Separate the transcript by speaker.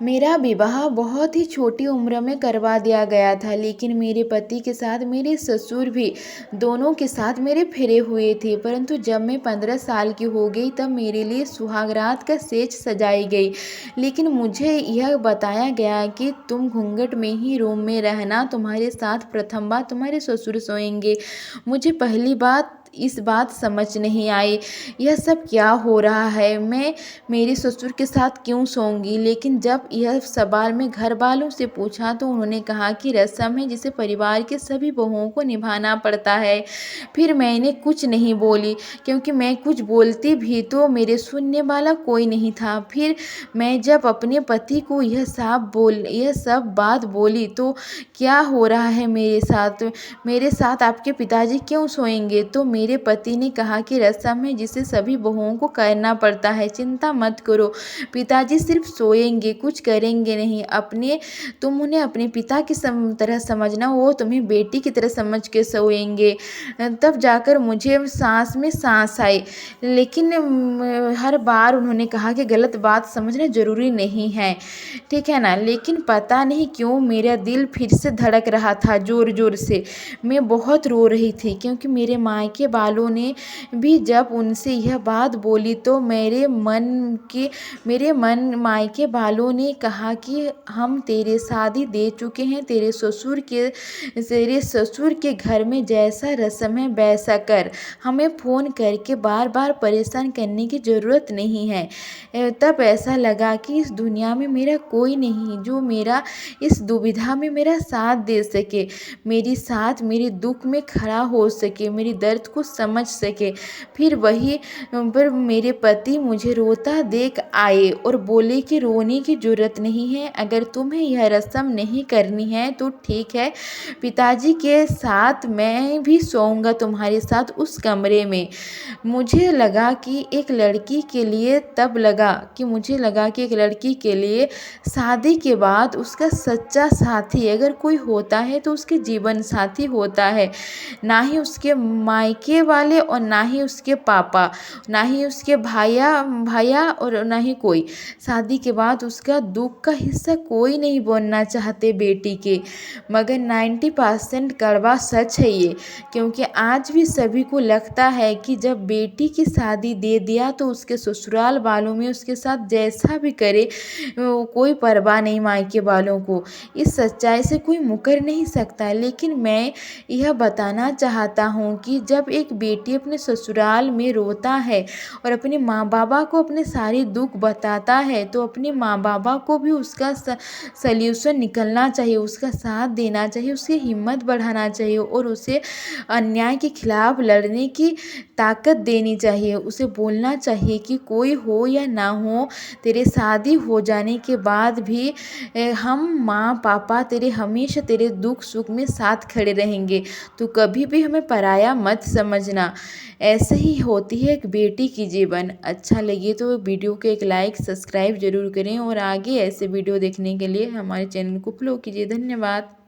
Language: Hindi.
Speaker 1: मेरा विवाह बहुत ही छोटी उम्र में करवा दिया गया था, लेकिन मेरे पति के साथ मेरे ससुर भी दोनों के साथ मेरे फेरे हुए थे। परंतु जब मैं 15 साल की हो गई तब मेरे लिए सुहागरात का सेज सजाई गई। लेकिन मुझे यह बताया गया कि तुम घूंघट में ही रूम में रहना, तुम्हारे साथ प्रथम बार तुम्हारे ससुर सोएंगे। मुझे पहली बात इस बात समझ नहीं आई, यह सब क्या हो रहा है, मैं मेरे ससुर के साथ क्यों सोऊंगी। लेकिन जब यह सवाल मैं घर वालों से पूछा तो उन्होंने कहा कि रस्म है जिसे परिवार के सभी बहुओं को निभाना पड़ता है। फिर मैंने कुछ नहीं बोली, क्योंकि मैं कुछ बोलती भी तो मेरे सुनने वाला कोई नहीं था। फिर मैं जब अपने पति को यह सब बात बोली तो क्या हो रहा है मेरे साथ आपके पिताजी क्यों सोएंगे। तो मेरे पति ने कहा कि रस्म है जिसे सभी बहुओं को करना पड़ता है, चिंता मत करो, पिताजी सिर्फ सोएंगे, कुछ करेंगे नहीं। तुम उन्हें अपने पिता की तरह समझना, वो तुम्हें बेटी की तरह समझ के सोएंगे। तब जाकर मुझे सांस में सांस आई। लेकिन हर बार उन्होंने कहा कि गलत बात समझना ज़रूरी नहीं है, ठीक है ना। लेकिन पता नहीं क्यों मेरा दिल फिर से धड़क रहा था ज़ोर ज़ोर से। मैं बहुत रो रही थी, क्योंकि मेरे मायके वालों ने भी जब उनसे यह बात बोली तो मेरे मायके वालों ने कहा कि हम तेरे शादी दे चुके हैं, तेरे ससुर के घर में जैसा रस्म है वैसा कर, हमें फ़ोन करके बार बार परेशान करने की ज़रूरत नहीं है। तब ऐसा लगा कि इस दुनिया में मेरा कोई नहीं जो मेरा इस दुविधा में मेरा साथ दे सके, मेरे दुख में खड़ा हो सके, मेरी दर्द को समझ सके। फिर वहीं पर मेरे पति मुझे रोता देख आए और बोले कि रोने की ज़रूरत नहीं है, अगर तुम्हें यह रस्म नहीं करनी है तो ठीक है, पिताजी के साथ मैं भी सोऊंगा तुम्हारे साथ उस कमरे में। मुझे लगा कि एक लड़की के लिए शादी के बाद उसका सच्चा साथी अगर कोई होता है तो उसके जीवन साथी होता है, ना ही उसके मायके वाले और ना ही उसके पापा, ना ही उसके भैया और ना ही कोई। शादी के बाद उसका दुख का हिस्सा कोई नहीं बनना चाहते बेटी के, मगर 90% कड़वा सच है ये। क्योंकि आज भी सभी को लगता है कि जब बेटी की शादी दे दिया तो उसके ससुराल वालों में उसके साथ जैसा भी करे कोई परवाह नहीं मायके वालों को। इस सच्चाई से कोई मुकर नहीं सकता। लेकिन मैं यह बताना चाहता हूँ कि जब एक बेटी अपने ससुराल में रोता है और अपने माँ बाबा को अपने सारे दुख बताता है तो अपने माँ बाबा को भी उसका सल्यूशन निकलना चाहिए, उसका साथ देना चाहिए, उसकी हिम्मत बढ़ाना चाहिए और उसे अन्याय के खिलाफ लड़ने की ताकत देनी चाहिए। उसे बोलना चाहिए कि कोई हो या ना हो, तेरे शादी हो जाने के बाद भी हम माँ पापा हमेशा तेरे दुख सुख में साथ खड़े रहेंगे, तो कभी भी हमें पराया मत समझना। ऐसे ही होती है एक बेटी की जीवन। अच्छा लगे तो वीडियो को एक लाइक सब्सक्राइब जरूर करें और आगे ऐसे वीडियो देखने के लिए हमारे चैनल को फॉलो कीजिए। धन्यवाद।